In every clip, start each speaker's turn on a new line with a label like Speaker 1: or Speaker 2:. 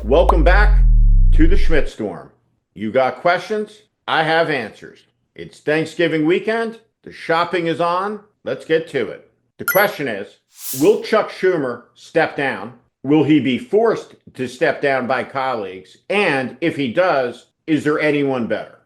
Speaker 1: Welcome back to the Schmidt Storm. You got questions? I have answers. It's Thanksgiving weekend. The shopping is on. Let's get to it. The question is, will Chuck Schumer step down? Will he be forced to step down by colleagues? And if he does, is there anyone better?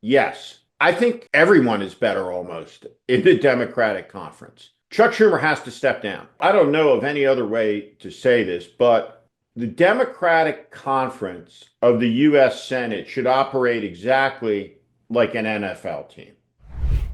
Speaker 1: Yes. I think everyone is better almost in the Democratic conference. Chuck Schumer has to step down. I don't know of any other way to say this, but the Democratic conference of the U.S. Senate should operate exactly like an NFL team.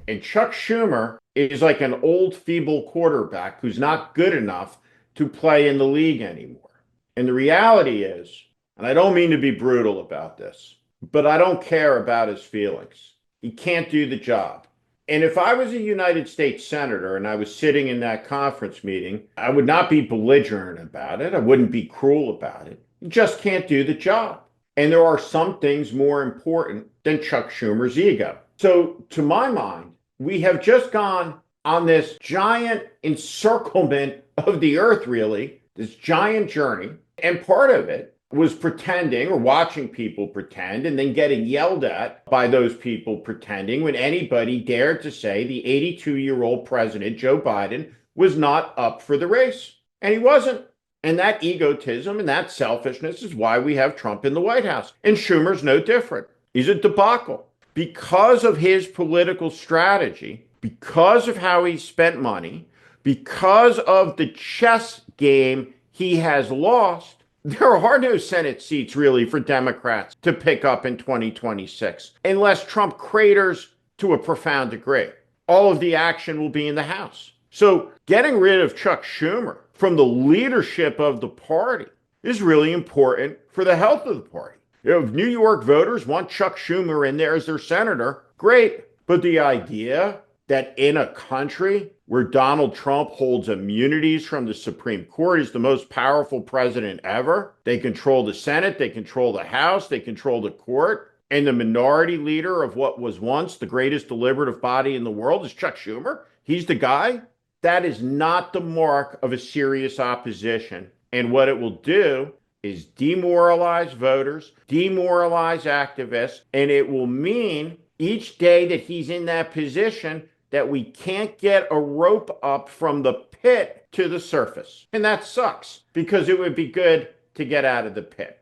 Speaker 1: And Chuck Schumer is like an old, feeble quarterback who's not good enough to play in the league anymore. And the reality is, and I don't mean to be brutal about this, but I don't care about his feelings. He can't do the job. And if I was a United States Senator and I was sitting in that conference meeting, I would not be belligerent about it. I wouldn't be cruel about it. He just can't do the job. And there are some things more important than Chuck Schumer's ego. So to my mind, we have just gone on this giant encirclement of the earth, really, this giant journey. And part of it was pretending or watching people pretend and then getting yelled at by those people pretending when anybody dared to say the 82-year-old president, Joe Biden, was not up for the race. And he wasn't. And that egotism and that selfishness is why we have Trump in the White House. And Schumer's no different. He's a debacle. Because of his political strategy, because of how he spent money, because of the chess game he has lost, there are no Senate seats really for Democrats to pick up in 2026 unless Trump craters to a profound degree. All of the action will be in the House. So getting rid of Chuck Schumer from the leadership of the party is really important for the health of the party. If New York voters want Chuck Schumer in there as their senator, great. But the idea that in a country where Donald Trump holds immunities from the Supreme Court, is the most powerful president ever, they control the Senate, they control the House, they control the court, and the minority leader of what was once the greatest deliberative body in the world is Chuck Schumer. He's the guy. That is not the mark of a serious opposition. And what it will do is demoralize voters, demoralize activists, and it will mean each day that he's in that position that we can't get a rope up from the pit to the surface. And that sucks because it would be good to get out of the pit.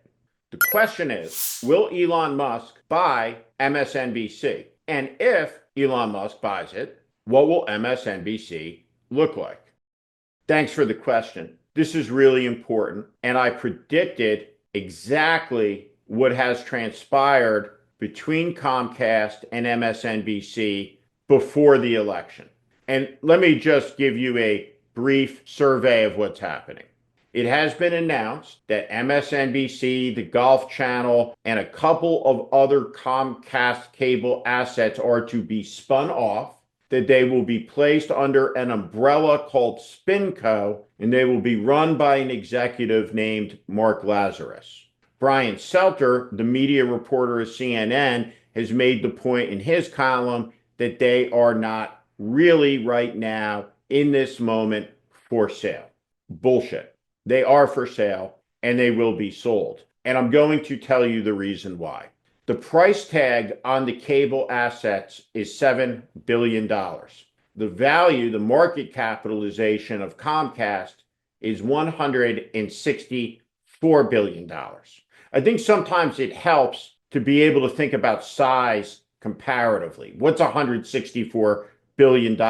Speaker 1: The question is, will Elon Musk buy MSNBC? And if Elon Musk buys it, what will MSNBC look like? Thanks for the question. This is really important. And I predicted exactly what has transpired between Comcast and MSNBC before the election. And let me just give you a brief survey of what's happening. It has been announced that MSNBC, the Golf Channel, and a couple of other Comcast cable assets are to be spun off, that they will be placed under an umbrella called SpinCo, and they will be run by an executive named Mark Lazarus. Brian Selter, the media reporter of CNN, has made the point in his column that they are not really right now in this moment for sale. Bullshit. They are for sale and they will be sold. And I'm going to tell you the reason why. The price tag on the cable assets is $7 billion. The value, the market capitalization of Comcast is $164 billion. I think sometimes it helps to be able to think about size comparatively. What's $164 billion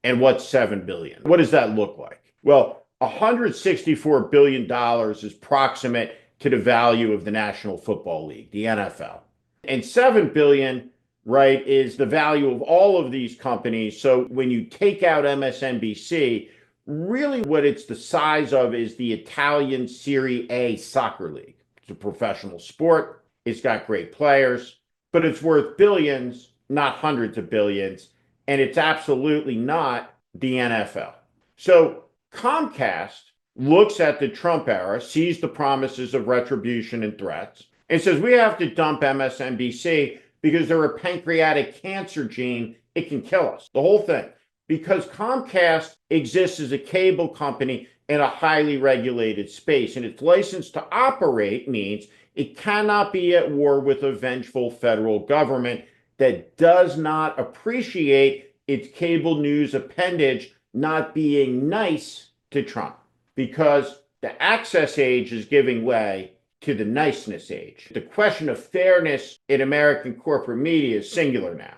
Speaker 1: and what's $7 billion? What does that look like? Well, $164 billion is proximate to the value of the National Football League, the NFL. And $7 billion, right, is the value of all of these companies. So when you take out MSNBC, really what it's the size of is the Italian Serie A soccer league. It's a professional sport. It's got great players, but it's worth billions, not hundreds of billions. And it's absolutely not the NFL. So Comcast looks at the Trump era, sees the promises of retribution and threats, and says, we have to dump MSNBC because they're a pancreatic cancer gene. It can kill us, the whole thing. Because Comcast exists as a cable company in a highly regulated space. And its license to operate means it cannot be at war with a vengeful federal government that does not appreciate its cable news appendage not being nice to Trump, because the access age is giving way to the niceness age. The question of fairness in American corporate media is singular now.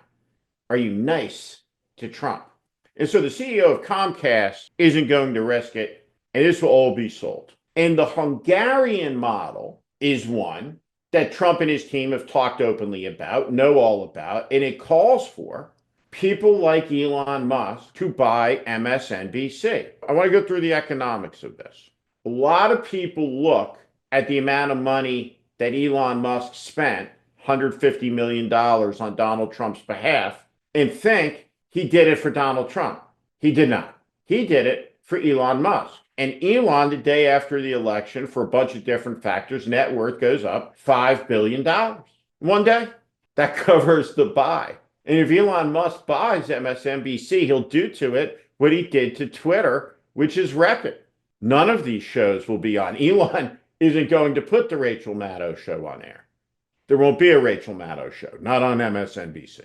Speaker 1: Are you nice to Trump? And so the CEO of Comcast isn't going to risk it, and this will all be sold. And the Hungarian model is one that Trump and his team have talked openly about, know all about, and it calls for people like Elon Musk to buy MSNBC. I want to go through the economics of this. A lot of people look at the amount of money that Elon Musk spent, $150 million on Donald Trump's behalf, and think he did it for Donald Trump. He did not. He did it for Elon Musk. And Elon, the day after the election, for a bunch of different factors, net worth goes up $5 billion. One day, that covers the buy. And if Elon Musk buys MSNBC, he'll do to it what he did to Twitter, which is wreck it. None of these shows will be on. Elon isn't going to put the Rachel Maddow show on air. There won't be a Rachel Maddow show, not on MSNBC.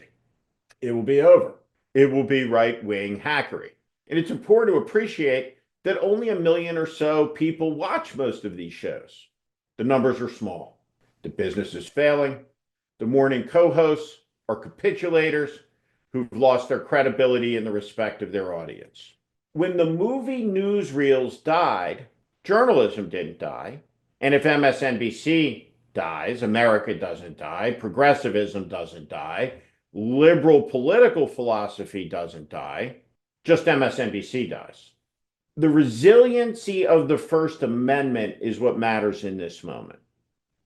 Speaker 1: It will be over. It will be right-wing hackery. And it's important to appreciate that only 1 million or so people watch most of these shows. The numbers are small. The business is failing. The morning co-hosts are capitulators who've lost their credibility and the respect of their audience. When the movie newsreels died, journalism didn't die. And if MSNBC dies, America doesn't die, progressivism doesn't die, liberal political philosophy doesn't die, just MSNBC dies. The resiliency of the First Amendment is what matters in this moment.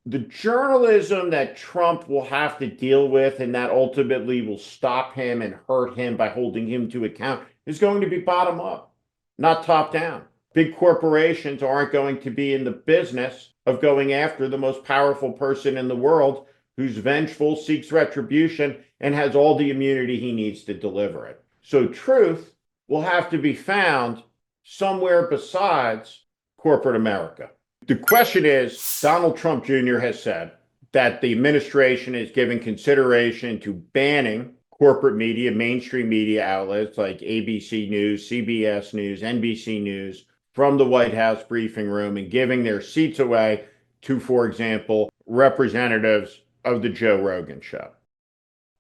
Speaker 1: The journalism that Trump will have to deal with and that ultimately will stop him and hurt him by holding him to account is going to be bottom up, not top down. Big corporations aren't going to be in the business of going after the most powerful person in the world who's vengeful, seeks retribution, and has all the immunity he needs to deliver it. So truth will have to be found somewhere besides corporate America. The question is, Donald Trump Jr. has said that the administration is giving consideration to banning corporate media, mainstream media outlets like ABC News, CBS News, NBC News from the White House briefing room and giving their seats away to, for example, representatives of the Joe Rogan show.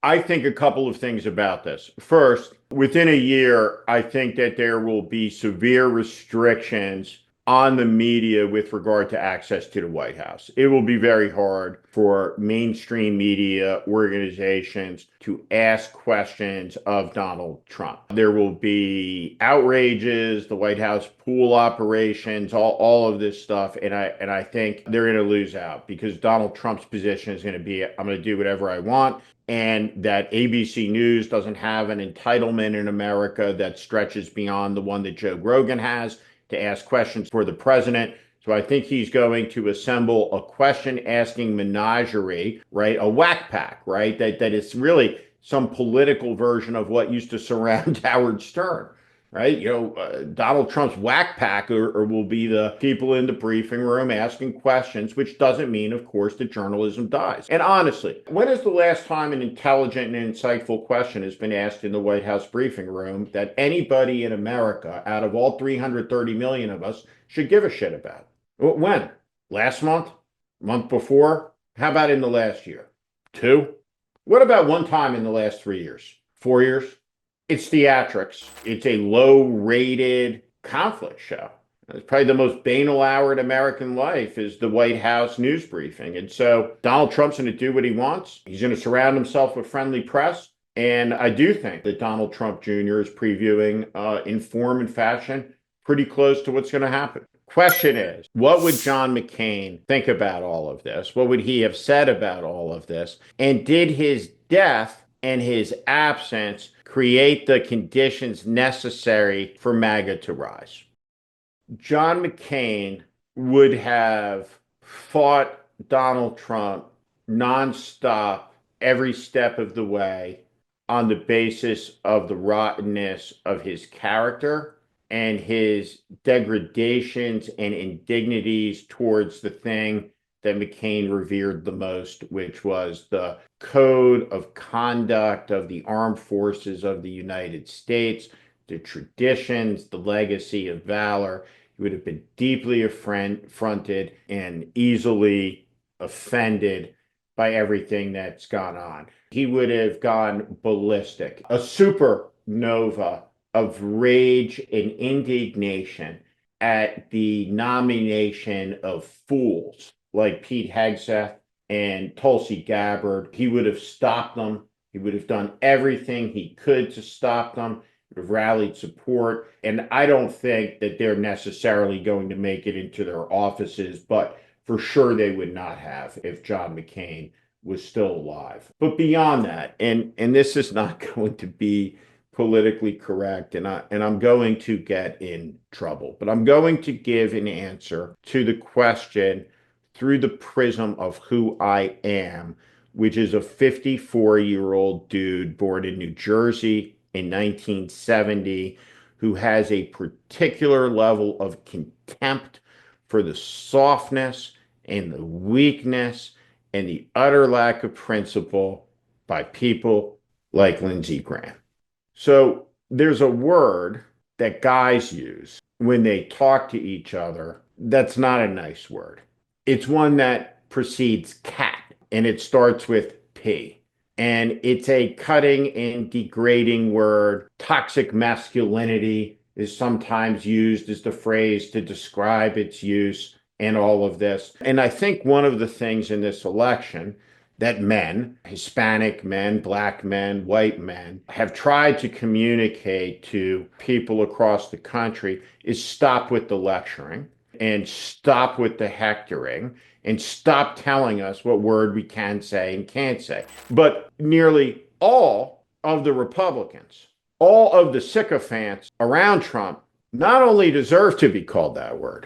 Speaker 1: I think a couple of things about this. First, within a year, I think that there will be severe restrictions on the media with regard to access to the White House. It will be very hard for mainstream media organizations to ask questions of Donald Trump. There will be outrages, the White House pool operations, all of this stuff. And I think they're going to lose out because Donald Trump's position is going to be, I'm going to do whatever I want. And that ABC News doesn't have an entitlement in America that stretches beyond the one that Joe Rogan has to ask questions for the president. So I think he's going to assemble a question-asking menagerie, right? A whack pack, right? That is really some political version of what used to surround Howard Stern, right? Donald Trump's whack pack or will be the people in the briefing room asking questions, which doesn't mean, of course, that journalism dies. And honestly, when is the last time an intelligent and insightful question has been asked in the White House briefing room that anybody in America, out of all 330 million of us, should give a shit about? When? Last month? Month before? How about in the last year? 2? What about one time in the last 3 years? 4 years? It's theatrics. It's a low-rated conflict show. It's probably the most banal hour in American life is the White House news briefing. And so Donald Trump's going to do what he wants. He's going to surround himself with friendly press. And I do think that Donald Trump Jr. is previewing in form and fashion pretty close to what's going to happen. Question is, what would John McCain think about all of this? What would he have said about all of this? And did his death and his absence create the conditions necessary for MAGA to rise? John McCain would have fought Donald Trump nonstop every step of the way on the basis of the rottenness of his character and his degradations and indignities towards the thing that McCain revered the most, which was the code of conduct of the armed forces of the United States, the traditions, the legacy of valor. He would have been deeply affronted and easily offended by everything that's gone on. He would have gone ballistic, a supernova of rage and indignation at the nomination of fools like Pete Hegseth and Tulsi Gabbard. He would have stopped them. He would have done everything he could to stop them, would have rallied support. And I don't think that they're necessarily going to make it into their offices, but for sure they would not have if John McCain was still alive. But beyond that, and this is not going to be politically correct, and I'm going to get in trouble, but I'm going to give an answer to the question through the prism of who I am, which is a 54-year-old dude born in New Jersey in 1970 who has a particular level of contempt for the softness and the weakness and the utter lack of principle by people like Lindsey Graham. So there's a word that guys use when they talk to each other that's not a nice word. It's one that precedes cat, and it starts with P. And it's a cutting and degrading word. Toxic masculinity is sometimes used as the phrase to describe its use and all of this. And I think one of the things in this election that men, Hispanic men, black men, white men, have tried to communicate to people across the country is stop with the lecturing and stop with the hectoring and stop telling us what word we can say and can't say. But nearly all of the Republicans, all of the sycophants around Trump, not only deserve to be called that word,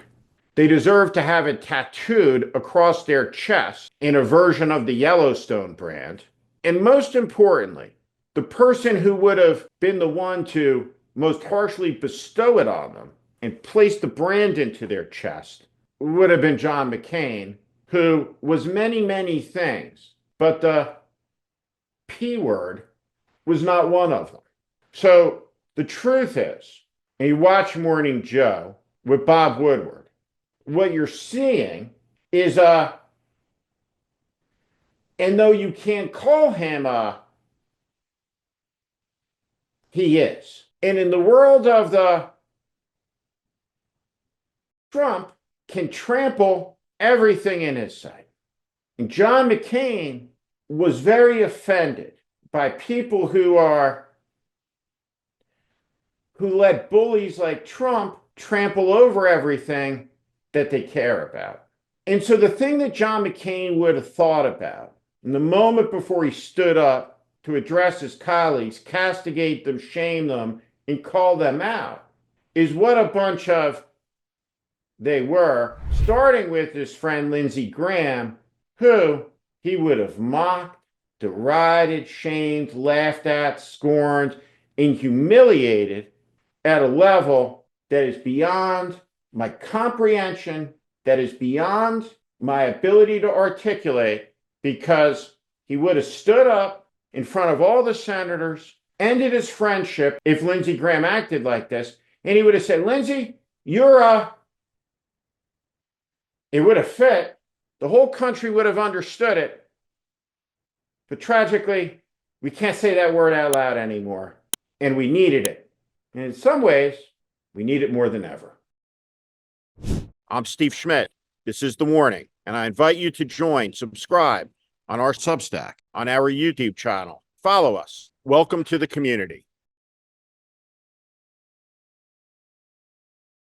Speaker 1: they deserve to have it tattooed across their chest in a version of the Yellowstone brand. And most importantly, the person who would have been the one to most harshly bestow it on them and place the brand into their chest would have been John McCain, who was many, many things, but the P word was not one of them. So the truth is, and you watch Morning Joe with Bob Woodward, what you're seeing is and though you can't call him he is. And in the world of the Trump can trample everything in his sight. And John McCain was very offended by people who let bullies like Trump trample over everything that they care about. And so the thing that John McCain would have thought about in the moment before he stood up to address his colleagues, castigate them, shame them, and call them out is what a bunch of they were, starting with his friend Lindsey Graham, who he would have mocked, derided, shamed, laughed at, scorned, and humiliated at a level that is beyond my comprehension, that is beyond my ability to articulate, because he would have stood up in front of all the senators, ended his friendship if Lindsey Graham acted like this, and he would have said, Lindsey, you're it would have fit. The whole country would have understood it. But tragically, we can't say that word out loud anymore. And we needed it. And in some ways, we need it more than ever. I'm Steve Schmidt. This is The Warning. And I invite you to subscribe on our Substack, on our YouTube channel. Follow us. Welcome to the community.